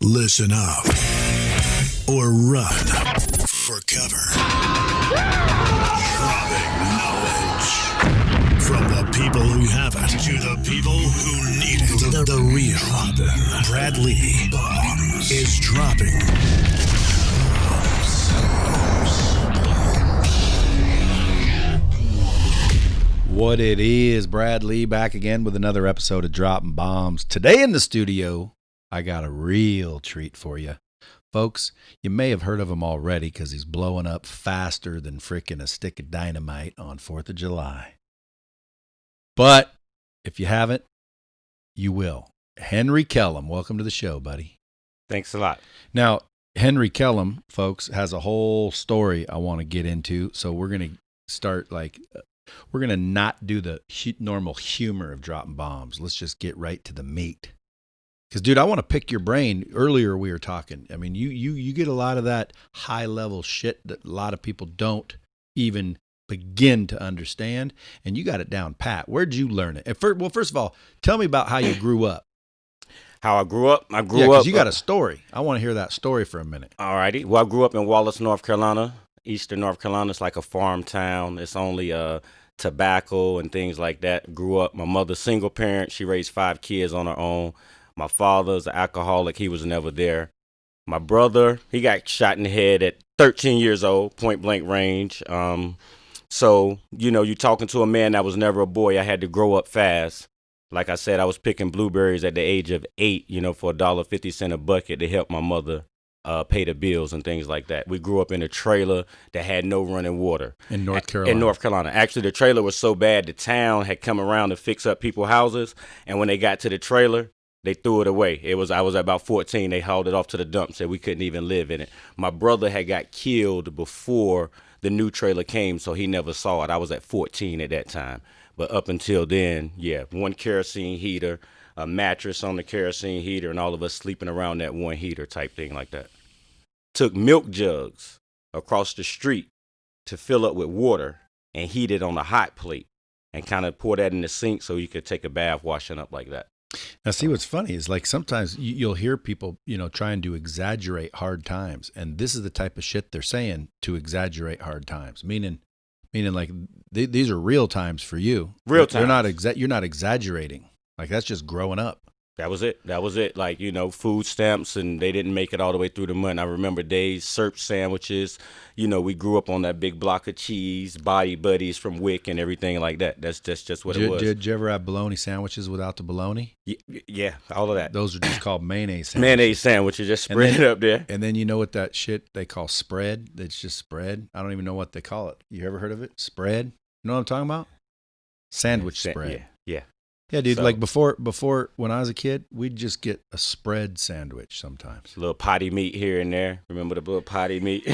Listen up or run for cover. Dropping knowledge from the people who have it to the people who need it. The real Brad Lee is dropping What it is, Brad Lee back again with another episode of Dropping Bombs. Today in the studio, I got a real treat for you. Folks, you may have heard of him already because he's blowing up faster than frickin' a stick of dynamite on 4th of July. But if you haven't, you will. Henry Kellem, welcome to the show, buddy. Thanks a lot. Now, Henry Kellem, folks, has a whole story I want to get into, so we're going to start we're going to not do the normal humor of dropping bombs. Let's just get right to the meat. Because, dude, I want to pick your brain. Earlier we were talking. I mean, you get a lot of that high-level shit that a lot of people don't even begin to understand, and you got it down pat. Where'd you learn it? First of all, tell me about how you grew up. How I grew up? I grew up. Because you got a story. I want to hear that story for a minute. All righty. Well, I grew up in Wallace, North Carolina. Eastern North Carolina. It's like a farm town. It's only tobacco and things like that. Grew up, my mother, single parent. She raised 5 kids on her own. My father's an alcoholic. He was never there. My brother, he got shot in the head at 13 years old, point blank range. So, you're talking to a man that was never a boy. I had to grow up fast. Like I said, I was picking blueberries at the age of 8, for $1.50 a bucket to help my mother pay the bills and things like that. We grew up in a trailer that had no running water. In North Carolina? In North Carolina. Actually, the trailer was so bad, the town had come around to fix up people's houses, and when they got to the trailer, they threw it away. I was about 14. They hauled it off to the dump, said we couldn't even live in it. My brother had got killed before the new trailer came, so he never saw it. I was at 14 at that time. But up until then, one kerosene heater, a mattress on the kerosene heater, and all of us sleeping around that one heater type thing like that. Took milk jugs across the street to fill up with water and heat it on a hot plate and kind of pour that in the sink so you could take a bath washing up like that. Now, see, what's funny is like sometimes you'll hear people, trying to exaggerate hard times. And this is the type of shit they're saying to exaggerate hard times, meaning like these are real times for you. Real times. You're not exaggerating. Like that's just growing up. That was it. Like, food stamps, and they didn't make it all the way through the month. I remember days, syrup sandwiches. We grew up on that big block of cheese, body buddies from Wick and everything like that. That's just what it was. Did you ever have bologna sandwiches without the bologna? Yeah, all of that. Those are just called mayonnaise sandwiches. Mayonnaise sandwiches, just spread it up there. And then you know what that shit they call spread? That's just spread. I don't even know what they call it. You ever heard of it? Spread? You know what I'm talking about? Sandwich spread. Yeah. Yeah, dude, like before when I was a kid, we'd just get a spread sandwich sometimes. A little potty meat here and there. Remember the little potty meat?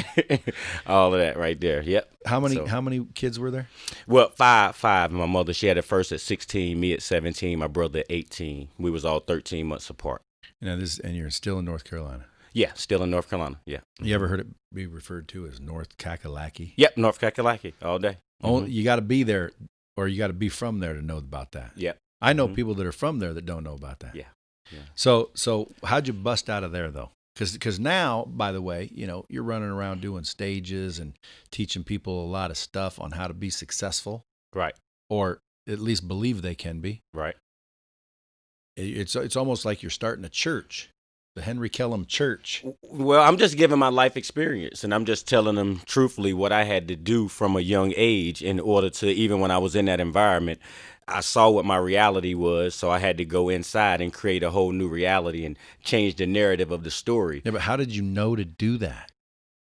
All of that right there. Yep. How many kids were there? Well, five. My mother, she had it first at 16, me at 17, my brother at 18. We was all 13 months apart. And you're still in North Carolina? Yeah, still in North Carolina, yeah. You ever heard it be referred to as North Kakalaki? Yep, North Kakalaki, all day. Mm-hmm. You got to be there, or you got to be from there to know about that. Yep. I know people that are from there that don't know about that. Yeah. So how'd you bust out of there though? Because now, by the way, you're running around doing stages and teaching people a lot of stuff on how to be successful. Right. Or at least believe they can be. Right. It's almost like you're starting a church, the Henry Kellem Church. Well, I'm just giving my life experience, and I'm just telling them truthfully what I had to do from a young age in order to, even when I was in that environment, I saw what my reality was, so I had to go inside and create a whole new reality and change the narrative of the story. Yeah, but how did you know to do that?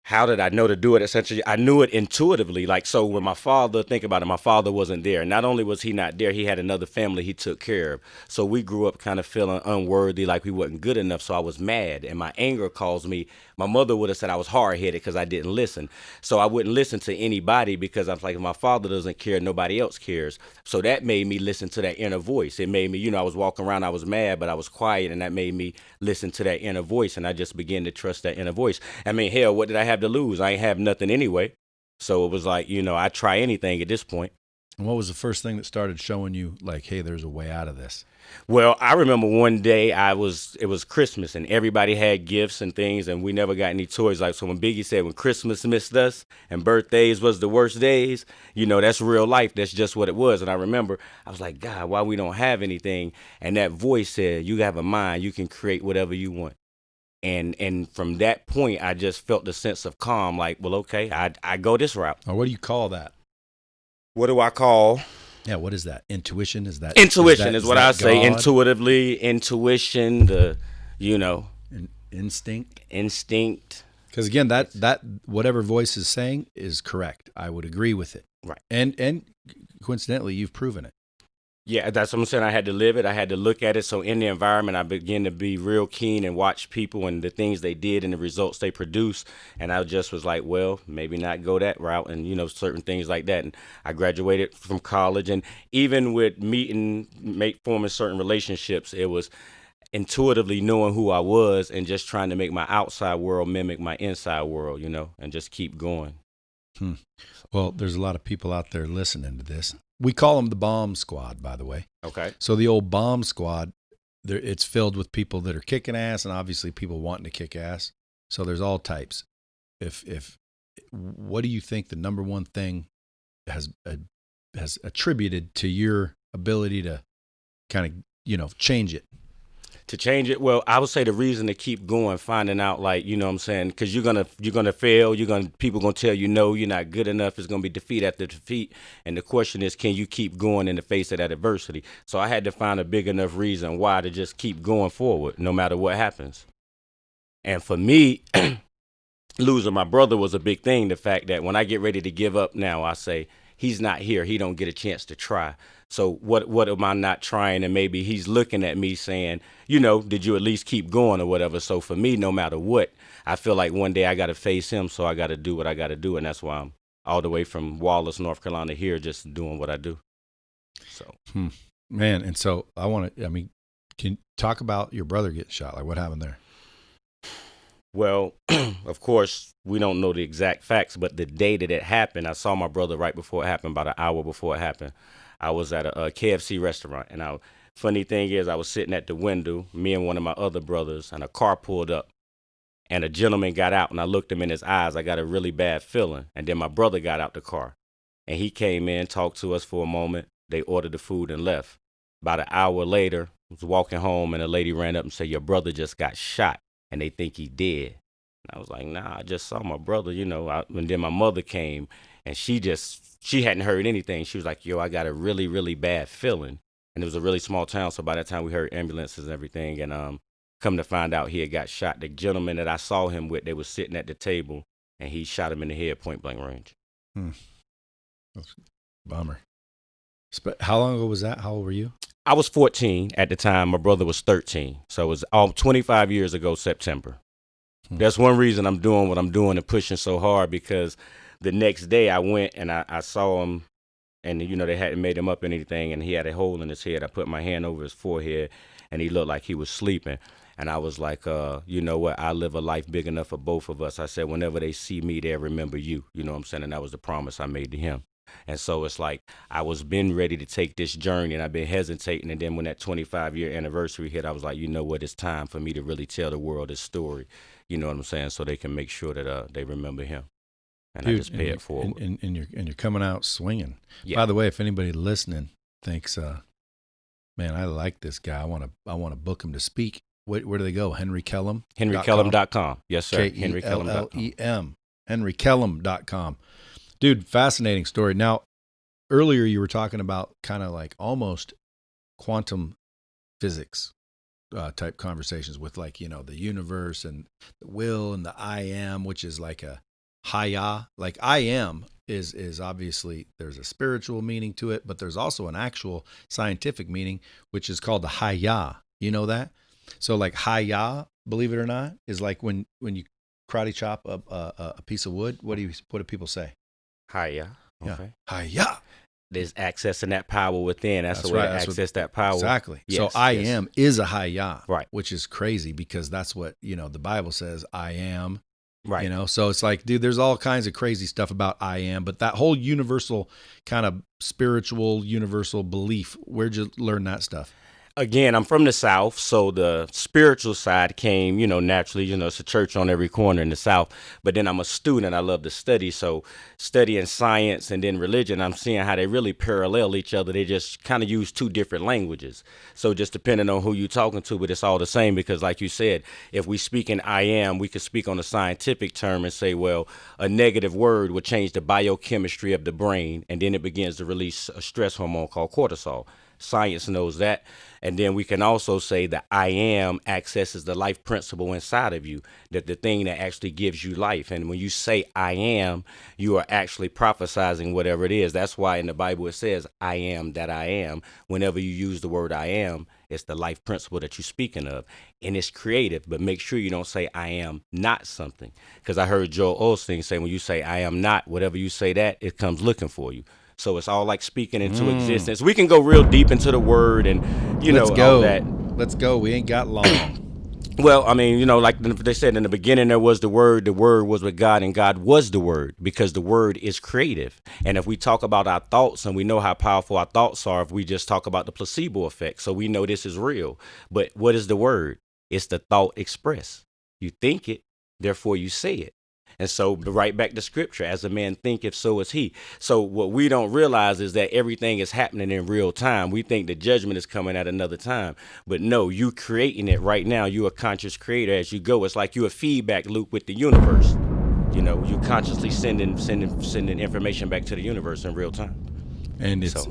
How did I know to do it? Essentially, I knew it intuitively. Like, so when my father, think about it, my father wasn't there. Not only was he not there, he had another family he took care of. So we grew up kind of feeling unworthy, like we wasn't good enough. So I was mad, and my anger caused me. My mother would have said I was hard-headed because I didn't listen. So I wouldn't listen to anybody because I was like, if my father doesn't care, nobody else cares. So that made me listen to that inner voice. It made me, I was walking around, I was mad, but I was quiet, and that made me listen to that inner voice, and I just began to trust that inner voice. I mean, hell, what did I have to lose? I ain't have nothing anyway. So it was like, I try anything at this point. And what was the first thing that started showing you like, hey, there's a way out of this? Well, I remember one day it was Christmas and everybody had gifts and things and we never got any toys. Like, so when Biggie said when Christmas missed us and birthdays was the worst days, that's real life. That's just what it was. And I remember I was like, God, why we don't have anything? And that voice said, you have a mind, you can create whatever you want. And from that point, I just felt the sense of calm, like, well, okay, I go this route. Or what do you call that? What do I call? Yeah, what is that? Intuition? Intuition is what I say. God? Intuitively, intuition, instinct. Because again, that whatever voice is saying is correct. I would agree with it. Right. And coincidentally, you've proven it. Yeah, that's what I'm saying. I had to live it. I had to look at it. So in the environment, I began to be real keen and watch people and the things they did and the results they produced. And I just was like, well, maybe not go that route and, certain things like that. And I graduated from college. And even with forming certain relationships, it was intuitively knowing who I was and just trying to make my outside world mimic my inside world, and just keep going. Well, there's a lot of people out there listening to this. We call them the bomb squad, by the way. Okay. So the old bomb squad, it's filled with people that are kicking ass and obviously people wanting to kick ass. So there's all types. What do you think the number one thing has attributed to your ability to kind of, change it? To change it, well, I would say the reason to keep going, finding out, like, what I'm saying, because you're gonna fail. People gonna tell you no, you're not good enough. It's gonna be defeat after defeat, and the question is, can you keep going in the face of that adversity? So I had to find a big enough reason why to just keep going forward, no matter what happens. And for me, losing my brother was a big thing. The fact that when I get ready to give up now, I say, he's not here. He don't get a chance to try. So what am I not trying? And maybe he's looking at me saying, did you at least keep going or whatever? So for me, no matter what, I feel like one day I got to face him. So I got to do what I got to do. And that's why I'm all the way from Wallace, North Carolina here, just doing what I do. So, man. And so can you talk about your brother getting shot? Like what happened there? Well, of course, we don't know the exact facts, but the day that it happened, I saw my brother right before it happened, about an hour before it happened. I was at a KFC restaurant, and funny thing is, I was sitting at the window, me and one of my other brothers, and a car pulled up, and a gentleman got out, and I looked him in his eyes. I got a really bad feeling, and then my brother got out the car, and he came in, talked to us for a moment. They ordered the food and left. About an hour later, I was walking home, and a lady ran up and said, your brother just got shot, and they think he dead. And I was like, nah, I just saw my brother, and then my mother came, and she hadn't heard anything. She was like, yo, I got a really, really bad feeling. And it was a really small town. So by the time we heard ambulances and everything, and come to find out he had got shot. The gentleman that I saw him with, they were sitting at the table, and he shot him in the head, point blank range. That's a bummer. How long ago was that? How old were you? I was 14 at the time. My brother was 13. So it was all 25 years ago, September. That's one reason I'm doing what I'm doing and pushing so hard, because the next day I went and I saw him, and they hadn't made him up anything, and he had a hole in his head. I put my hand over his forehead, and he looked like he was sleeping. And I was like, you know what? I live a life big enough for both of us. I said, whenever they see me, they'll remember you. You know what I'm saying? And that was the promise I made to him. And so it's like I was been ready to take this journey, and I've been hesitating. And then when that 25-year anniversary hit, I was like, you know what? It's time for me to really tell the world this story. You know what I'm saying? So they can make sure that they remember him. And dude, I just pay it forward. And you're coming out swinging. Yeah. By the way, if anybody listening thinks, man, I like this guy, I want to book him to speak. Where do they go? Henry Kellem? HenryKellem.com. Yes, sir. HenryKellem.com. HenryKellem.com. Dude, fascinating story. Now, earlier you were talking about kind of like almost quantum physics type conversations with like, the universe and the will and the I am, which is like a Haya. Like I am is obviously there's a spiritual meaning to it, but there's also an actual scientific meaning, which is called the Haya. You know that? So like Haya, believe it or not, is like when you karate chop a piece of wood. What do people say? Haya. Okay. Yeah. Haya. There's accessing that power within. That's the way to access that power. Exactly. Yes, so I am is a Haya, right? Which is crazy because that's what the Bible says. I am Right. You know, so it's like, dude, there's all kinds of crazy stuff about I am, but that whole universal kind of spiritual, universal belief, where'd you learn that stuff? Again, I'm from the South, so the spiritual side came, naturally. It's a church on every corner in the South. But then I'm a student. I love to study. So studying science and then religion, I'm seeing how they really parallel each other. They just kind of use two different languages. So just depending on who you're talking to, but it's all the same because like you said, if we speak in I am, we could speak on a scientific term and say, well, a negative word would change the biochemistry of the brain, and then it begins to release a stress hormone called cortisol. Science knows that. And then we can also say that I am accesses the life principle inside of you, that the thing that actually gives you life. And when you say I am, you are actually prophesizing whatever it is. That's why in the Bible it says, I am that I am. Whenever you use the word I am, it's the life principle that you're speaking of. And it's creative, but make sure you don't say I am not something. Because I heard Joel Osteen say, when you say I am not, whatever you say that, it comes looking for you. So it's all like speaking into existence. We can go real deep into the word and, all that. Let's go. We ain't got long. Well, I mean, like they said in the beginning, there was the word was with God, and God was the word, because the word is creative. And if we talk about our thoughts, and we know how powerful our thoughts are, if we just talk about the placebo effect, so we know this is real. But what is the word? It's the thought expressed. You think it, therefore you say it. And so right back to scripture, as a man thinketh, so is he. So what we don't realize is that everything is happening in real time. We think the judgment is coming at another time. But no, you creating it right now. You're a conscious creator as you go. It's like you're a feedback loop with the universe. You consciously sending information back to the universe in real time. And it's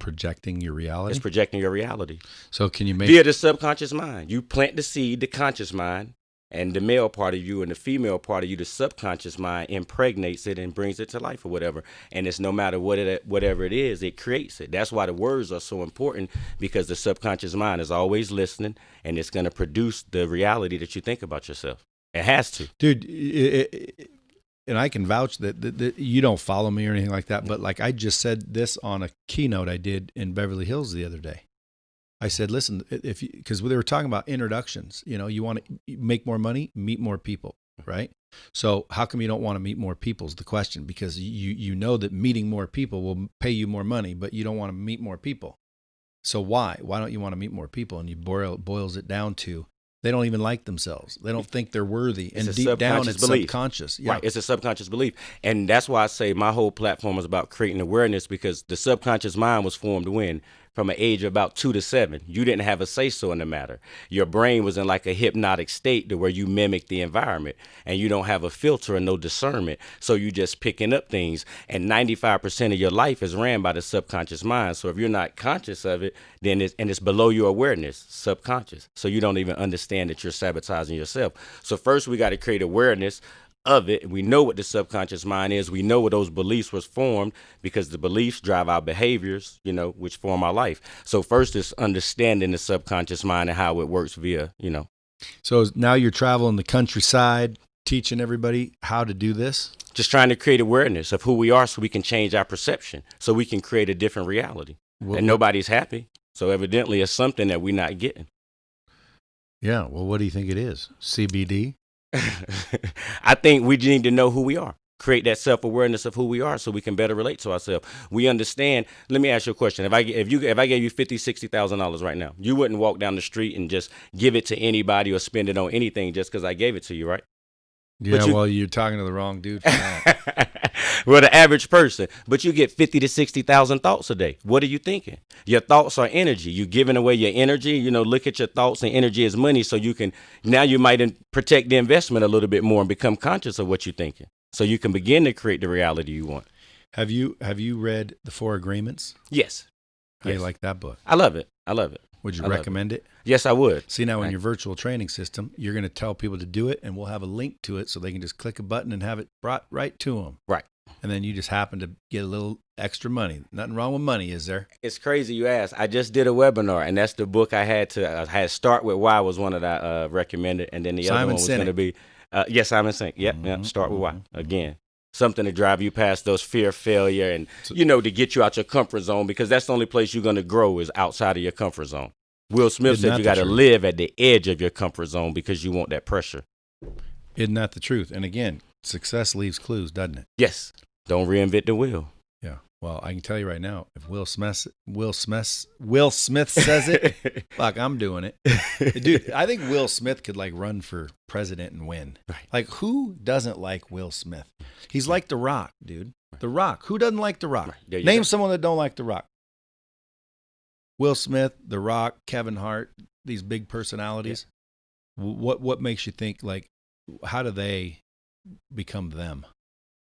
projecting your reality. It's projecting your reality. So can you make via the subconscious mind? You plant the seed, the conscious mind. And the male part of you and the female part of you, the subconscious mind, impregnates it and brings it to life or whatever. And it's no matter whatever it is, it creates it. That's why the words are so important, because the subconscious mind is always listening, and it's going to produce the reality that you think about yourself. It has to. Dude, and I can vouch that you don't follow me or anything like that, but like I just said this on a keynote I did in Beverly Hills the other day. I said, listen, because they were talking about introductions, you want to make more money, meet more people, right? So how come you don't want to meet more people is the question, because you know that meeting more people will pay you more money, but you don't want to meet more people. So why? Why don't you want to meet more people? And you boils it down to, they don't even like themselves. They don't think they're worthy. And deep down, it's subconscious. Yeah. Right. It's a subconscious belief. And that's why I say my whole platform is about creating awareness, because the subconscious mind was formed when? From an age of about 2 to 7. You didn't have a say-so in the matter. Your brain was in like a hypnotic state to where you mimic the environment, and you don't have a filter and no discernment. So you just picking up things, and 95% of your life is ran by the subconscious mind. So if you're not conscious of it, then it's below your awareness, subconscious. So you don't even understand that you're sabotaging yourself. So first we got to create awareness of it. We know what the subconscious mind is. We know where those beliefs was formed, because the beliefs drive our behaviors, which form our life. So first is understanding the subconscious mind and how it works via. So now you're traveling the countryside, teaching everybody how to do this? Just trying to create awareness of who we are, so we can change our perception, so we can create a different reality. And nobody's happy. So evidently it's something that we're not getting. Yeah. Well, what do you think it is? CBD? I think we need to know who we are. Create that self-awareness of who we are, so we can better relate to ourselves. We understand. Let me ask you a question. If I gave you $50,000-$60,000 right now, you wouldn't walk down the street and just give it to anybody or spend it on anything just because I gave it to you, right? Yeah, well, you're talking to the wrong dude for that. Well, the average person. But you get 50 to 60,000 thoughts a day. What are you thinking? Your thoughts are energy. You're giving away your energy. Look at your thoughts, and energy is money. So now you might protect the investment a little bit more and become conscious of what you're thinking, so you can begin to create the reality you want. Have you read The 4 Agreements? Yes. How do you like that book? I love it. Would you recommend it? Yes, I would. See, now in your virtual training system, you're going to tell people to do it, and we'll have a link to it so they can just click a button and have it brought right to them. Right. And then you just happen to get a little extra money. Nothing wrong with money, is there? It's crazy you ask. I just did a webinar, and that's the book I had Start With Why was one that I recommended, and then the other one was going to be, Simon Sinek. Yep, Start With Why. Again, something to drive you past those fear of failure and, to get you out your comfort zone, because that's the only place you're going to grow is outside of your comfort zone. Will Smith said you got to live at the edge of your comfort zone because you want that pressure. Isn't that the truth? And again, success leaves clues, doesn't it? Yes. Don't reinvent the wheel. Yeah. Well, I can tell you right now, if Will Smith says it, fuck, I'm doing it. Dude, I think Will Smith could like run for president and win. Right. Like, who doesn't like Will Smith? He's like The Rock, dude. The Rock. Who doesn't like The Rock? Right. Name someone that don't like The Rock. Will Smith, The Rock, Kevin Hart, these big personalities. Yeah. What makes you think, like, how do they become them?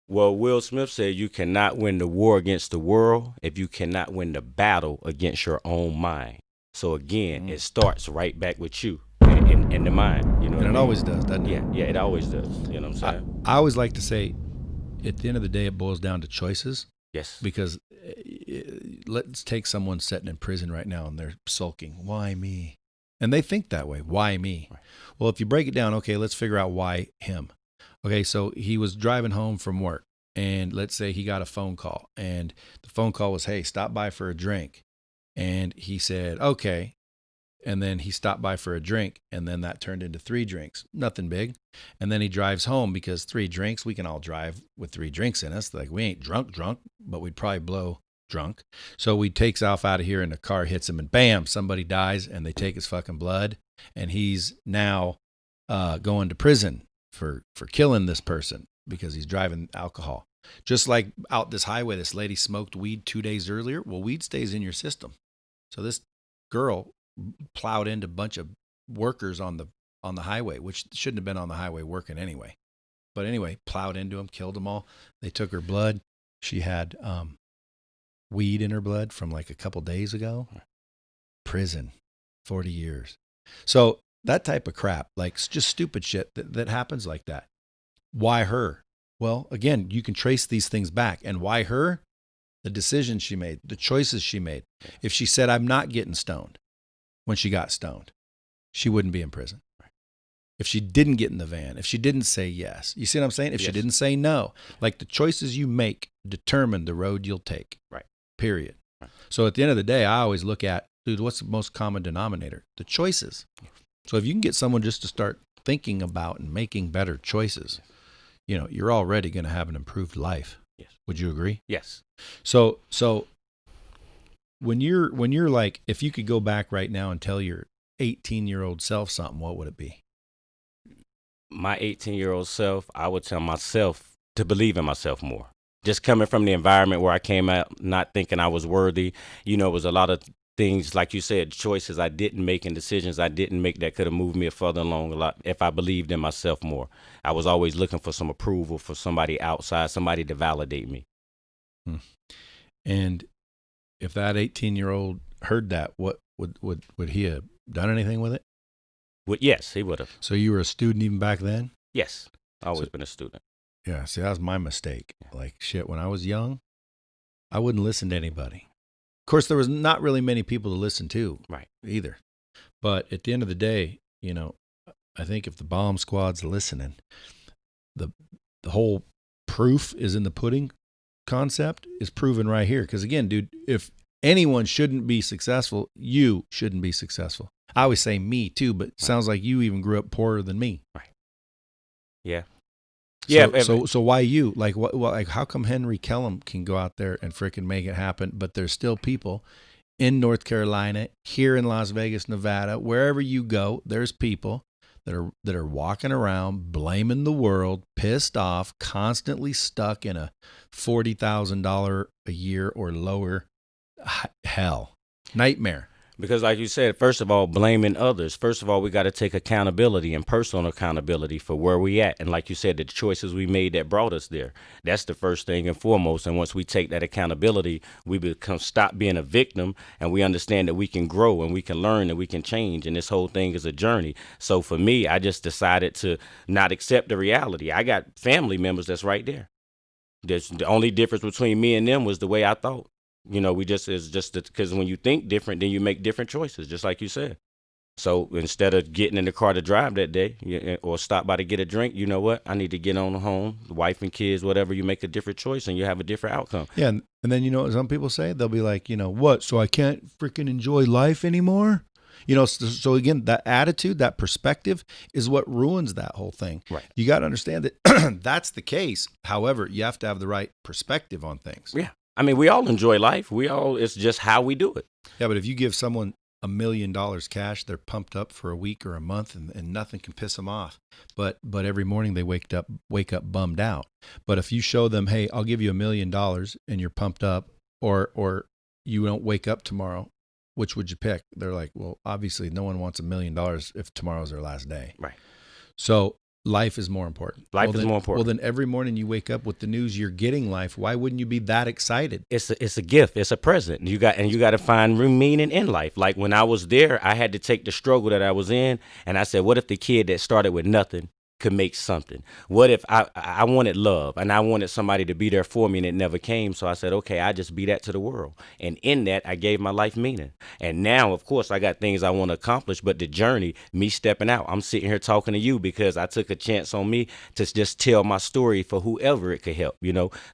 Well, Will Smith said you cannot win the war against the world if you cannot win the battle against your own mind. So again, it starts right back with you in the mind. You know, and it always does, doesn't it? Yeah, it always does. You know what I'm saying? I always like to say, at the end of the day, it boils down to choices. Yes. Because let's take someone sitting in prison right now and they're sulking. Why me? And they think that way. Why me? Right. Well, if you break it down, okay, let's figure out why him. Okay, so he was driving home from work, and let's say he got a phone call, and the phone call was, hey, stop by for a drink. And he said, okay. And then he stopped by for a drink, and then that turned into 3 drinks. Nothing big. And then he drives home because 3 drinks, we can all drive with 3 drinks in us. Like, we ain't drunk, but we'd probably blow drunk. So he takes off out of here, and the car hits him, and bam, somebody dies, and they take his fucking blood, and he's now going to prison for killing this person because he's driving alcohol. Just like out this highway, this lady smoked weed 2 days earlier. Well, weed stays in your system. So this girl plowed into a bunch of workers on the highway, which shouldn't have been on the highway working anyway. But anyway, plowed into them, killed them all. They took her blood. She had weed in her blood from like a couple days ago. Prison, 40 years. So that type of crap, like just stupid shit that happens like that. Why her? Well, again, you can trace these things back. And why her? The decisions she made, the choices she made. If she said, I'm not getting stoned, when she got stoned, she wouldn't be in prison. If she didn't get in the van, if she didn't say yes, you see what I'm saying? If she didn't say no, like the choices you make determine the road you'll take. Right. Period. Right. So at the end of the day, I always look at, dude, what's the most common denominator? The choices. So if you can get someone just to start thinking about and making better choices, you know, you're already going to have an improved life. Yes. Would you agree? Yes. So when you're like, if you could go back right now and tell your 18-year-old self something, what would it be? My 18-year-old self, I would tell myself to believe in myself more. Just coming from the environment where I came out not thinking I was worthy, you know, it was a lot of things, like you said, choices I didn't make and decisions I didn't make that could have moved me further along a lot if I believed in myself more. I was always looking for some approval for somebody outside, somebody to validate me. And if that 18-year-old heard that, what would he have done anything with it? Yes, he would have. So you were a student even back then? Yes, always been a student. Yeah, see, that was my mistake. Like, shit, when I was young, I wouldn't listen to anybody. Of course, there was not really many people to listen to, right, either. But at the end of the day, you know, I think if the bomb squad's listening, the whole proof is in the pudding concept is proven right here. Because again, dude, if anyone shouldn't be successful, you shouldn't be successful. I always say me too, but it sounds like you even grew up poorer than me. Right. Yeah. So why you? Like, what? Like, how come Henry Kellem can go out there and freaking make it happen, but there's still people in North Carolina, here in Las Vegas, Nevada, wherever you go, there's people that are walking around blaming the world, pissed off, constantly stuck in a $40,000 a year or lower hell, nightmare. Because like you said, first of all, blaming others. First of all, we got to take accountability and personal accountability for where we at. And like you said, the choices we made that brought us there. That's the first thing and foremost. And once we take that accountability, we stop being a victim, and we understand that we can grow and we can learn and we can change. And this whole thing is a journey. So for me, I just decided to not accept the reality. I got family members that's right there. The only difference between me and them was the way I thought. You know, because when you think different, then you make different choices, just like you said. So instead of getting in the car to drive that day or stop by to get a drink, you know what? I need to get on home, wife and kids, whatever. You make a different choice and you have a different outcome. Yeah. And then, you know what some people say? They'll be like, you know, what? So I can't freaking enjoy life anymore? So again, that attitude, that perspective is what ruins that whole thing. Right. You got to understand that that's the case. However, you have to have the right perspective on things. Yeah. I mean, we all enjoy life. It's just how we do it. Yeah, but if you give someone $1 million cash, they're pumped up for a week or a month, and nothing can piss them off. But every morning they wake up bummed out. But if you show them, hey, I'll give you $1 million, and you're pumped up, or you don't wake up tomorrow, which would you pick? They're like, well, obviously no one wants $1 million if tomorrow's their last day. Right. So life is more important. Life is more important. Well, then every morning you wake up with the news you're getting life. Why wouldn't you be that excited? It's a gift. It's a present. You got to find meaning in life. Like when I was there, I had to take the struggle that I was in, and I said, what if the kid that started with nothing could make something? What if I wanted love, and I wanted somebody to be there for me, and it never came? So I said, okay, I just be that to the world. And in that, I gave my life meaning. And now, of course, I got things I want to accomplish, but the journey, me stepping out, I'm sitting here talking to you because I took a chance on me to just tell my story for whoever it could help,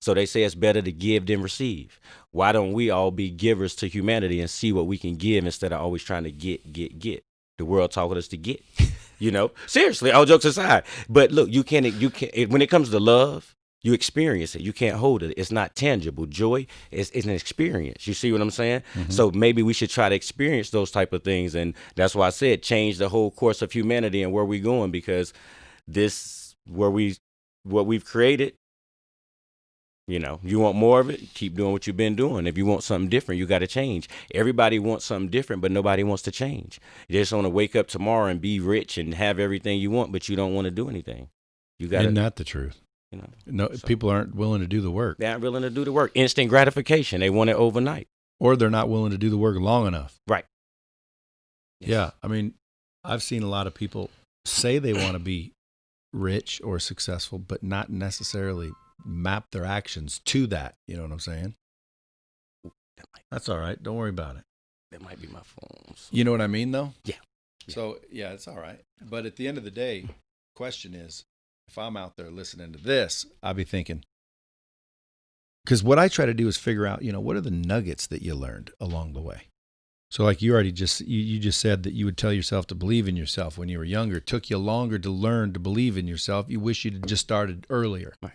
So they say it's better to give than receive. Why don't we all be givers to humanity and see what we can give instead of always trying to get? The world taught us to get. Seriously, all jokes aside. But look, you can't, when it comes to love, you experience it. You can't hold it. It's not tangible. Joy is an experience. You see what I'm saying? Mm-hmm. So maybe we should try to experience those type of things. And that's why I said change the whole course of humanity and where we're going, because what we've created, you want more of it, keep doing what you've been doing. If you want something different, you got to change. Everybody wants something different, but nobody wants to change. You just want to wake up tomorrow and be rich and have everything you want, but you don't want to do anything. Isn't that the truth? People aren't willing to do the work. They aren't willing to do the work. Instant gratification. They want it overnight. Or they're not willing to do the work long enough. Right. Yes. Yeah. I mean, I've seen a lot of people say they want to be rich or successful, but not necessarily map their actions to that. You know what I'm saying? That's all right. Don't worry about it. That might be my phone. So. You know what I mean, though? Yeah. So, yeah, it's all right. But at the end of the day, question is, if I'm out there listening to this, I'll be thinking, because what I try to do is figure out, what are the nuggets that you learned along the way? So like you already you just said that you would tell yourself to believe in yourself when you were younger. It took you longer to learn to believe in yourself. You wish you'd just started earlier. Right.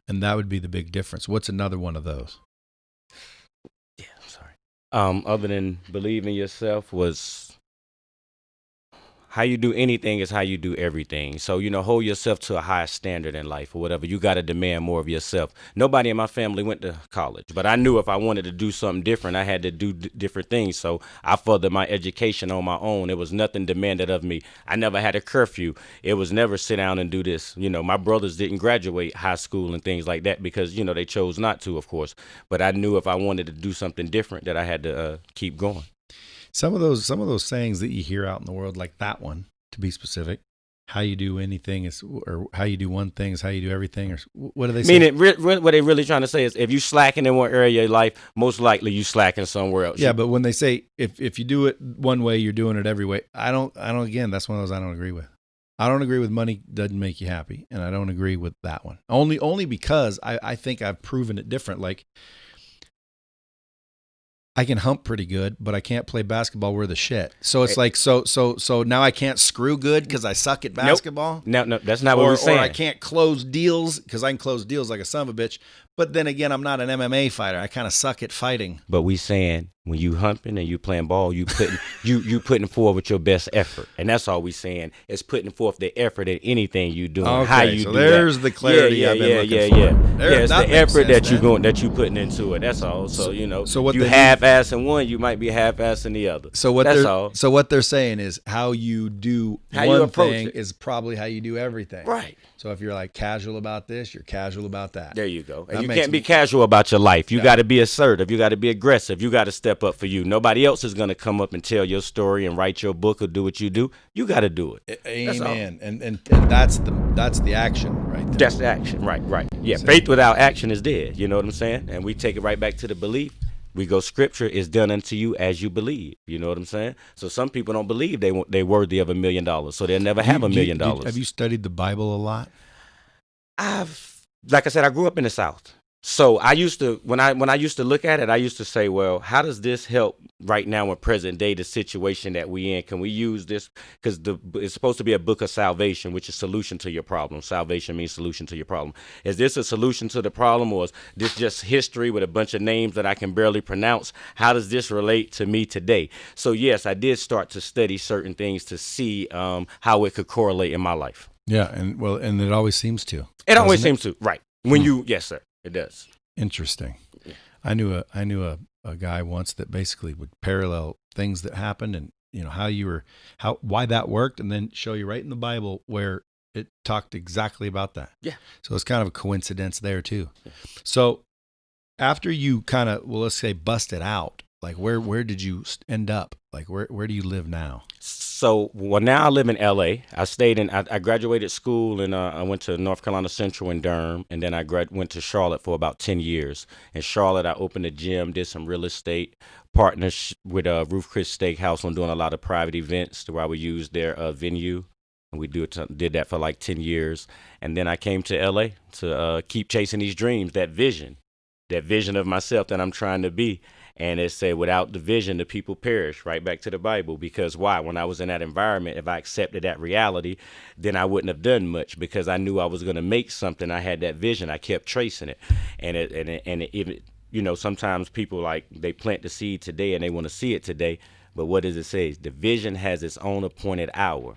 And that would be the big difference. What's another one of those? Yeah, I'm sorry. Other than believe in yourself was how you do anything is how you do everything. So, hold yourself to a higher standard in life or whatever. You got to demand more of yourself. Nobody in my family went to college, but I knew if I wanted to do something different, I had to do different things. So I furthered my education on my own. It was nothing demanded of me. I never had a curfew. It was never sit down and do this. My brothers didn't graduate high school and things like that because, they chose not to, of course. But I knew if I wanted to do something different that I had to keep going. Some of those sayings that you hear out in the world, like that one, to be specific, how you do anything is, or how you do one thing is how you do everything, or what do they say? Meaning, what they're really trying to say is, if you slacking in one area of your life, most likely you slacking somewhere else. Yeah, but when they say if you do it one way, you're doing it every way. I don't. Again, that's one of those I don't agree with. I don't agree with money doesn't make you happy, and I don't agree with that one. Only because I think I've proven it different. Like, I can hump pretty good, but I can't play basketball worth a shit. So it's like, so now I can't screw good because I suck at basketball? Nope. No, that's not what we're saying. Or I can't close deals because I can close deals like a son of a bitch. But then again, I'm not an MMA fighter. I kind of suck at fighting. But we saying when you humping and you playing ball, you putting forward with your best effort, and that's all we saying is putting forth the effort in anything you doing. Okay, how you so do there's that. the clarity I've been looking for. It's the effort that you putting into it. That's all. So what you half-assing one, you might be half-assing the other. So what they're saying is how you do one thing is probably how you do everything. Right. So if you're like casual about this, you're casual about that. There you go. And you can't be casual about your life. You got to be assertive. You got to be aggressive. You got to step up for you. Nobody else is going to come up and tell your story and write your book or do what you do. You got to do it. Amen. And that's the action right there. That's the action. Right. Yeah. Faith without action is dead. You know what I'm saying? And we take it right back to the belief. We go, scripture is done unto you as you believe. You know what I'm saying? So some people don't believe they're worthy of $1 million, so they'll never have $1 million. Have you studied the Bible a lot? Like I said, I grew up in the South. So I used to when I used to look at it, I used to say, well, how does this help right now in present day the situation that we in? Can we use this because it's supposed to be a book of salvation, which is solution to your problem. Salvation means solution to your problem. Is this a solution to the problem, or is this just history with a bunch of names that I can barely pronounce? How does this relate to me today? So yes, I did start to study certain things to see how it could correlate in my life. Yeah, and it always seems to. It always seems to, right? When yes, sir. It does. Interesting. I knew a guy once that basically would parallel things that happened and why that worked, and then show you right in the Bible where it talked exactly about that. Yeah. So it's kind of a coincidence there too. Yeah. So after you kind of, well, let's say busted out, like where did you end up? Like where do you live now? So, well, now I live in L.A. I graduated school and I went to North Carolina Central in Durham, and then I went to Charlotte for about 10 years. In Charlotte, I opened a gym, did some real estate partnership with Roof Chris Steakhouse on doing a lot of private events to where we used their venue, and we did that for like 10 years. And then I came to L.A. to keep chasing these dreams, that vision of myself that I'm trying to be. And it said, without the vision, the people perish, right back to the Bible. Because why? When I was in that environment, if I accepted that reality, then I wouldn't have done much because I knew I was going to make something. I had that vision. I kept tracing it. And sometimes people they plant the seed today and they want to see it today. But what does it say? The vision has its own appointed hour.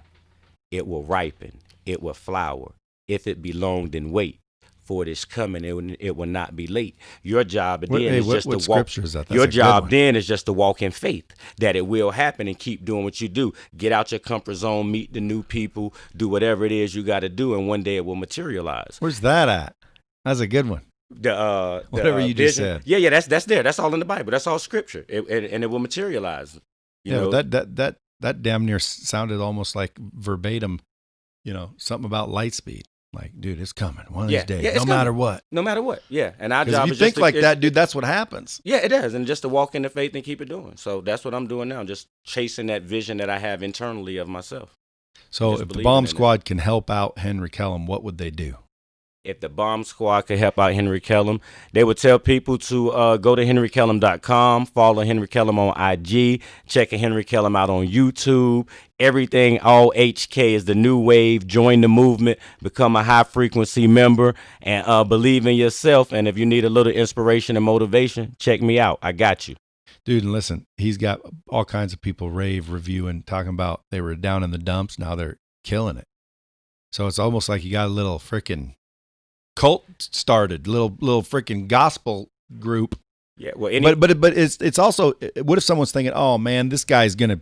It will ripen. It will flower. If it be long, then wait. For it is coming, it will not be late. Your job then is just to walk. Your job then is just to walk in faith that it will happen and keep doing what you do. Get out your comfort zone, meet the new people, do whatever it is you got to do, and one day it will materialize. Where's that at? That's a good one. Whatever you just said. Yeah, that's there. That's all in the Bible. That's all scripture, and it will materialize. You know? That damn near sounded almost like verbatim. Something about light speed. Like, dude, it's coming one of these days, no matter what. No matter what, yeah. And our job is just if you think like that, dude, that's what happens. Yeah, it does. And just to walk in the faith and keep it doing. So that's what I'm doing now, just chasing that vision that I have internally of myself. So if the Bomb Squad can help out Henry Kellem, what would they do? If the Bomb Squad could help out Henry Kellem, they would tell people to go to henrykellem.com, follow Henry Kellem on IG, check Henry Kellem out on YouTube. Everything, all HK is the new wave. Join the movement, become a high-frequency member, and believe in yourself. And if you need a little inspiration and motivation, check me out. I got you. Dude, and listen, he's got all kinds of people reviewing, talking about they were down in the dumps. Now they're killing it. So it's almost like you got a little freaking cult started, little freaking gospel group. Yeah, well, but it's also, what if someone's thinking, oh man, this guy's gonna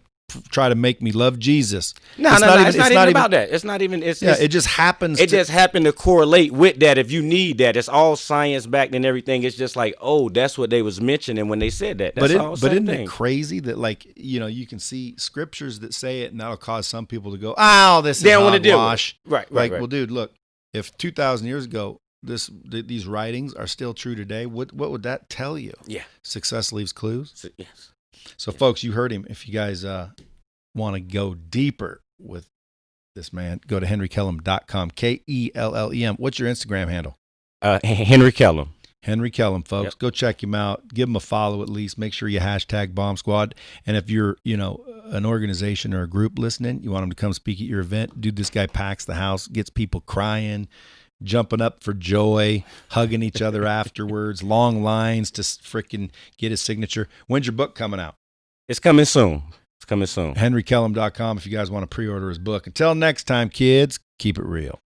try to make me love Jesus? It's not even about that. It's not even. It just happens. It just happened to correlate with that. If you need that, it's all science backed and everything. It's just like, oh, that's what they was mentioning when they said that. But isn't it crazy that you can see scriptures that say it, and that'll cause some people to go, oh, this is hogwash. Right. Well, dude, look, if 2,000 years ago these writings are still true today, what would that tell you? Yeah. Success leaves clues. Yes. So, folks, you heard him. If you guys want to go deeper with this man, go to henrykellem.com, KELLEM. What's your Instagram handle? Henry Kellem. Henry Kellem, folks. Yep. Go check him out. Give him a follow at least. Make sure you hashtag Bomb Squad. And if you're, an organization or a group listening, you want them to come speak at your event, dude, this guy packs the house, gets people crying, jumping up for joy, hugging each other afterwards, long lines to freaking get his signature. When's your book coming out? It's coming soon. henrykellem.com if you guys want to pre-order his book. Until next time, kids, keep it real.